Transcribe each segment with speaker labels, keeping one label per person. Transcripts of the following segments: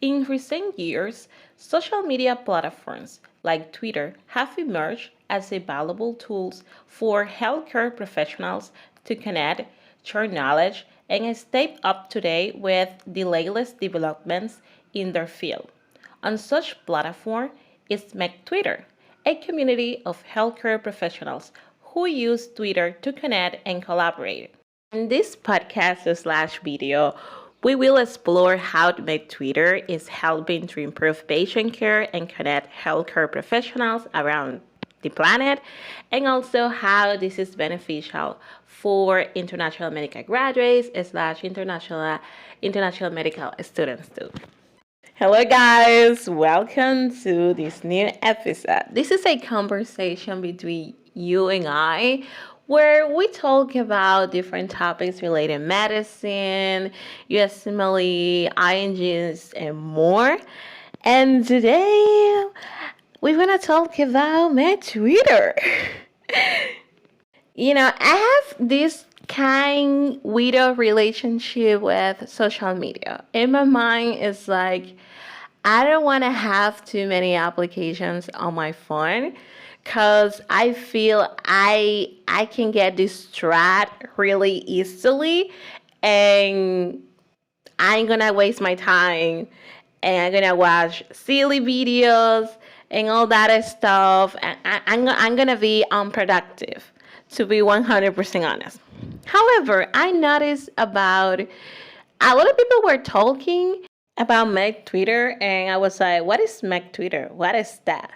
Speaker 1: In recent years, social media platforms like Twitter have emerged as valuable tools for healthcare professionals to connect, share knowledge, and stay up to date with the latest developments in their field. On such platform is McTwitter, a community of healthcare professionals who use Twitter to connect and collaborate. In this podcast slash video, we will explore how MedTwitter is helping to improve patient care and connect healthcare professionals around the planet, and also how this is beneficial for international medical graduates slash international medical students too. Hello, guys. Welcome to this new episode. This is a conversation between you and I where we talk about different topics related to medicine, USMLE, INGs, and more. And today we're going to talk about my Twitter. I have this kind weird relationship with social media. In my mind, it's like I don't want to have too many applications on my phone because I feel I can get distracted really easily, and I'm gonna waste my time and I'm gonna watch silly videos and all that stuff, and I'm gonna be unproductive, to be 100% honest. However, I noticed about a lot of people were talking about Meg Twitter, and I was like, what is Meg Twitter? What is that?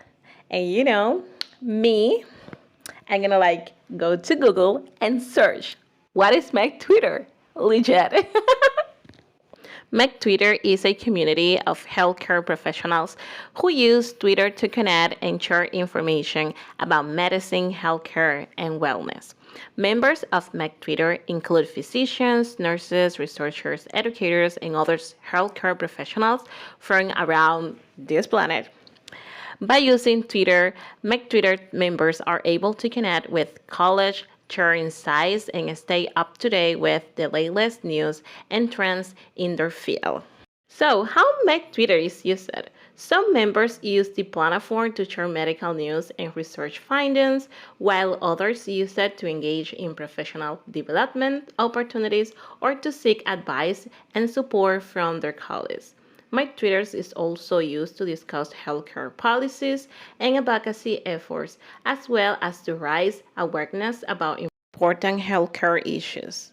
Speaker 1: And me, I'm gonna go to Google and search what is Meg Twitter? Legit. MedTwitter is a community of healthcare professionals who use Twitter to connect and share information about medicine, healthcare, and wellness. Members of MedTwitter include physicians, nurses, researchers, educators, and other healthcare professionals from around this planet. By using Twitter, MedTwitter members are able to connect with college, share insights, and stay up to date with the latest news and trends in their field. So, how MedTwitter is used? Some members use the platform to share medical news and research findings, while others use it to engage in professional development opportunities or to seek advice and support from their colleagues. MedTwitter is also used to discuss healthcare policies and advocacy efforts, as well as to raise awareness about important healthcare issues.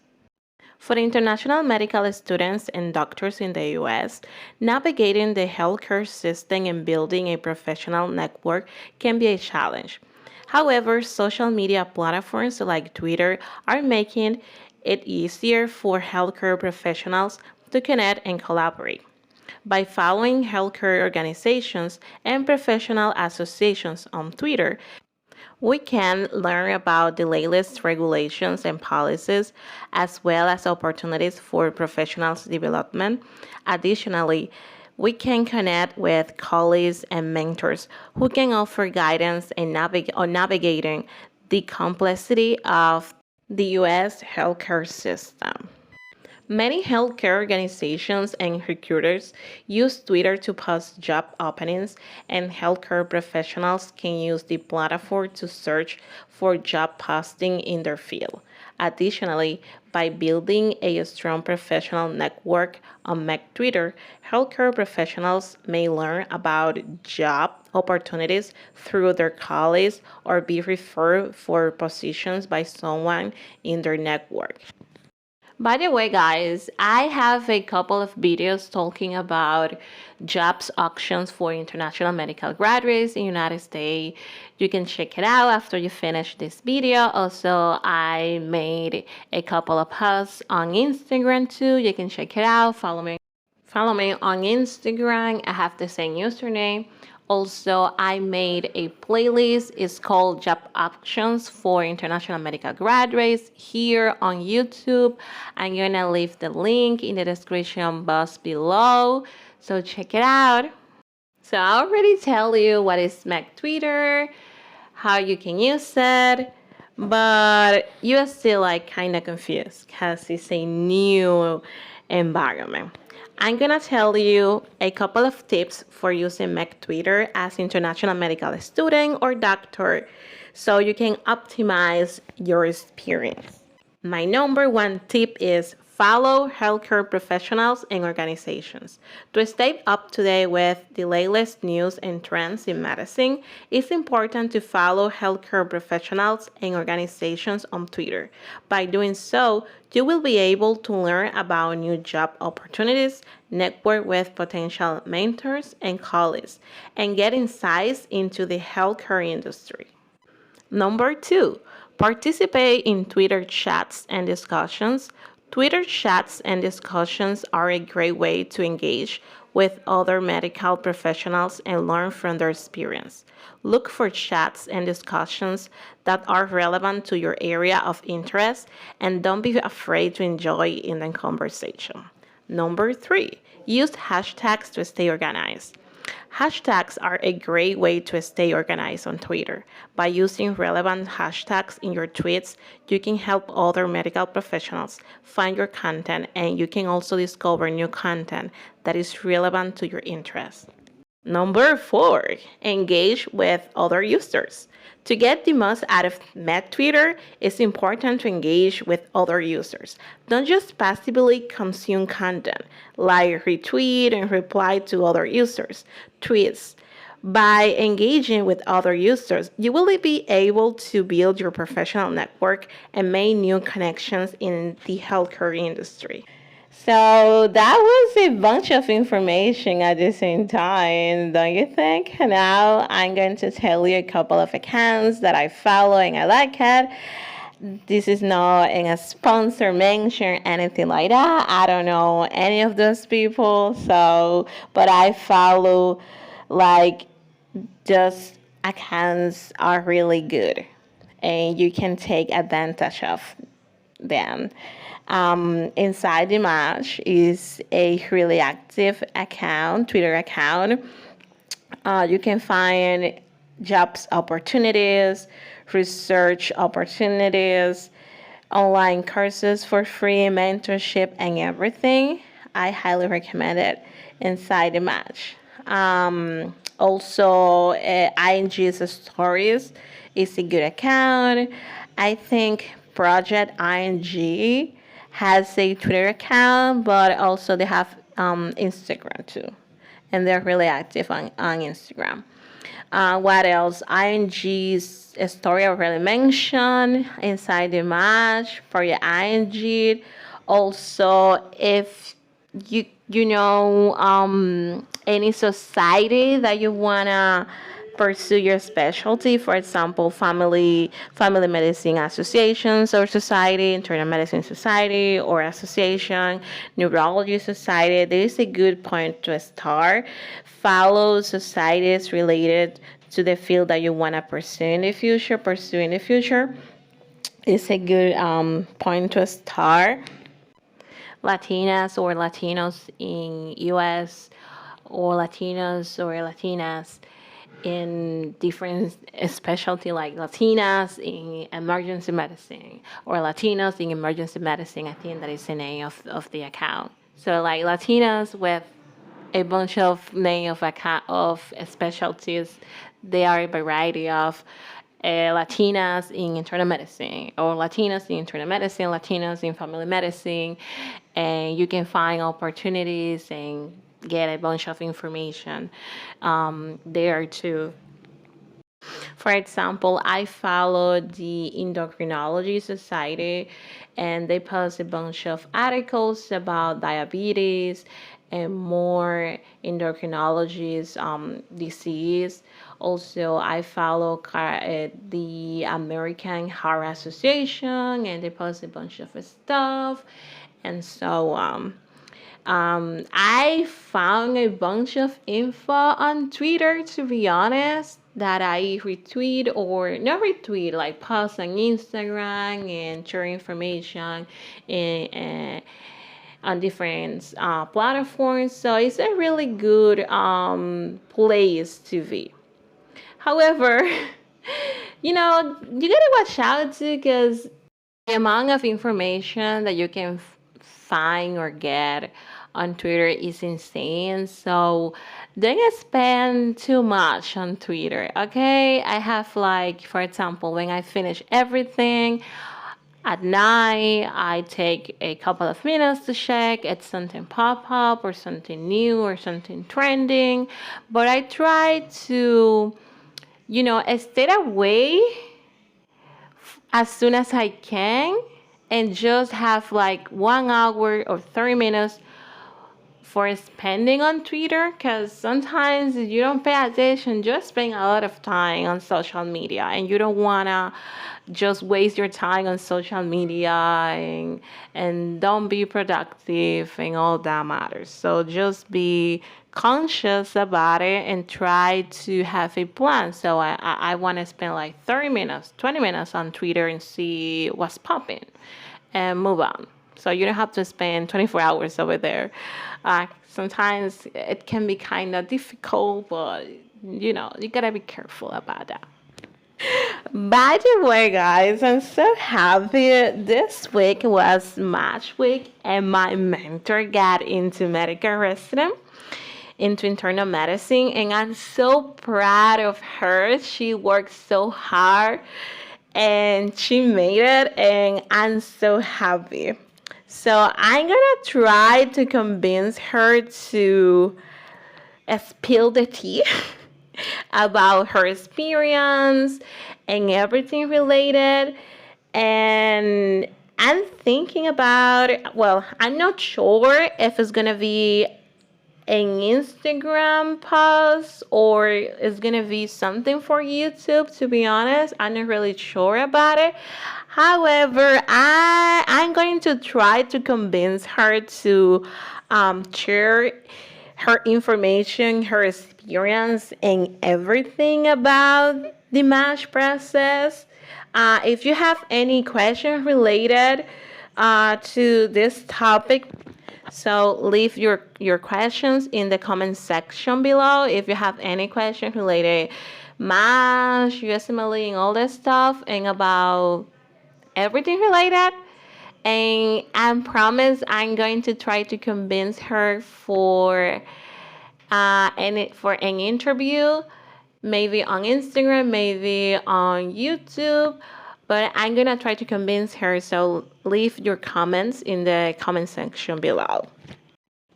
Speaker 1: For international medical students and doctors in the U.S., navigating the healthcare system and building a professional network can be a challenge. However, social media platforms like Twitter are making it easier for healthcare professionals to connect and collaborate. By following healthcare organizations and professional associations on Twitter, we can learn about the latest regulations and policies, as well as opportunities for professionals' development. Additionally, we can connect with colleagues and mentors who can offer guidance on navigating the complexity of the U.S. healthcare system. Many healthcare organizations and recruiters use Twitter to post job openings, and healthcare professionals can use the platform to search for job posting in their field. Additionally, by building a strong professional network on MedTwitter, healthcare professionals may learn about job opportunities through their colleagues or be referred for positions by someone in their network. By the way, guys, I have a couple of videos talking about jobs auctions for international medical graduates in the United States. You can check it out after you finish this video. Also, I made a couple of posts on Instagram too. You can check it out. Follow me on Instagram. I have the same username. Also, I made a playlist. It's called Job Options for International Medical Graduates here on YouTube. I'm going to leave the link in the description box below. So check it out. So I already tell you what is MedTwitter, how you can use it, but you're still kind of confused because it's a new environment. I'm gonna tell you a couple of tips for using MedTwitter as international medical student or doctor so you can optimize your experience. My number one tip is follow healthcare professionals and organizations. To stay up to date with the latest news and trends in medicine, it's important to follow healthcare professionals and organizations on Twitter. By doing so, you will be able to learn about new job opportunities, network with potential mentors and colleagues, and get insights into the healthcare industry. Number two, participate in Twitter chats and discussions. Twitter chats and discussions are a great way to engage with other medical professionals and learn from their experience. Look for chats and discussions that are relevant to your area of interest and don't be afraid to enjoy in the conversation. Number three, use hashtags to stay organized. Hashtags are a great way to stay organized on Twitter. By using relevant hashtags in your tweets, you can help other medical professionals find your content and you can also discover new content that is relevant to your interests. Number four, engage with other users. To get the most out of MedTwitter, it's important to engage with other users. Don't just passively consume content, like retweet and reply to other users' tweets. By engaging with other users, you will be able to build your professional network and make new connections in the healthcare industry. So that was a bunch of information at the same time, don't you think? Now I'm going to tell you a couple of accounts that I follow and I like it. This is not a sponsor mention, anything like that. I don't know any of those people, but I follow like those accounts are really good and you can take advantage of them. Inside the Match is a really active account, Twitter account. You can find jobs opportunities, research opportunities, online courses for free, mentorship, and everything. I highly recommend it inside the Match. Also, ING's Stories is a good account. I think Project ING has a Twitter account, but also they have Instagram too. And they're really active on Instagram. What else? ING's story I already mentioned. Inside the Match for your ING. Also, if you know any society that you wanna pursue your specialty, for example, family medicine associations or society, internal medicine society or association, neurology society, this is a good point to start. Follow societies related to the field that you want to pursue in the future. It's a good point to start. Latinas or Latinos in US or Latinos or Latinas in different specialty like Latinas in emergency medicine or Latinos in emergency medicine. I think that is the name of the account. So like Latinas with a bunch of name of specialties. They are a variety of Latinas in internal medicine or Latinas in internal medicine, Latinos in family medicine, and you can find opportunities and get a bunch of information there too. For example, I follow the Endocrinology Society and they post a bunch of articles about diabetes and more endocrinology's disease. Also, I follow the American Heart Association and they post a bunch of stuff and so on. I found a bunch of info on Twitter, to be honest, that I retweet or not retweet, like post on Instagram and share information on different platforms. So it's a really good place to be. However, you gotta watch out too because the amount of information that you can find or get on Twitter is insane. So don't spend too much on Twitter, okay? I have like, for example, when I finish everything at night, I take a couple of minutes to check if something pop up or something new or something trending. But I try to, stay away as soon as I can and just have like 1 hour or 30 minutes for spending on Twitter, because sometimes if you don't pay attention, just spend a lot of time on social media and you don't want to just waste your time on social media and don't be productive and all that matters. So just be conscious about it and try to have a plan. So I want to spend like 30 minutes, 20 minutes on Twitter and see what's popping and move on. So you don't have to spend 24 hours over there. Sometimes it can be kind of difficult, but you gotta be careful about that. By the way, guys, I'm so happy. This week was Match Week, and my mentor got into medical resident, into internal medicine, and I'm so proud of her. She worked so hard and she made it, and I'm so happy. So I'm gonna try to convince her to spill the tea about her experience and everything related. And I'm thinking about, well, I'm not sure if it's gonna be an Instagram post or it's gonna be something for YouTube. To be honest, I'm not really sure about it. However, I'm going to try to convince her to share her information, her experience, and everything about the match process. If you have any questions related to this topic, so leave your questions in the comment section below. If you have any questions related MASH, USMLE, and all that stuff, and about everything related. And I promise I'm going to try to convince her for an interview, maybe on Instagram, maybe on YouTube. But I'm gonna try to convince her. So leave your comments in the comment section below.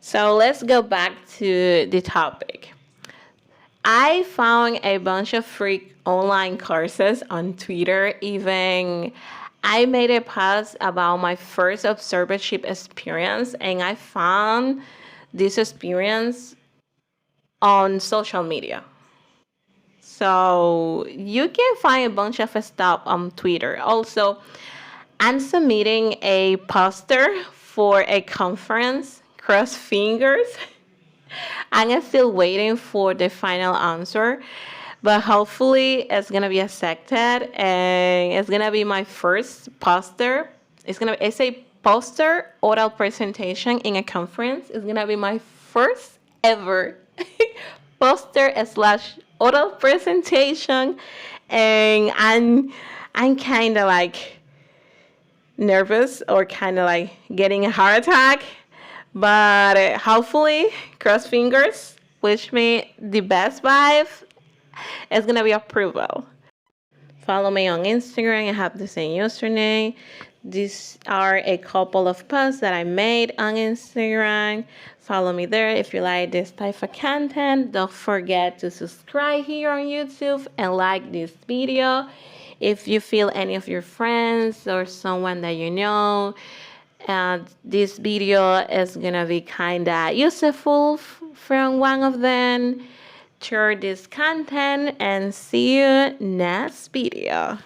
Speaker 1: So let's go back to the topic. I found a bunch of free online courses on Twitter. Even I made a post about my first observership experience, and I found this experience on social media. So you can find a bunch of stuff on Twitter. Also, I'm submitting a poster for a conference. Cross fingers. I'm still waiting for the final answer, but hopefully it's gonna be accepted, and it's gonna be my first poster. It's a poster oral presentation in a conference. It's gonna be my first ever poster slash oral presentation, and I'm kind of like nervous or kind of like getting a heart attack. But hopefully, cross fingers, wish me the best vibe. It's gonna be approval. Follow me on Instagram. I have the same username. These are a couple of posts that I made on Instagram. Follow me there if you like this type of content. Don't forget to subscribe here on YouTube and like this video. If you feel any of your friends or someone that you know, and this video is gonna be kinda useful from one of them, share this content and see you next video.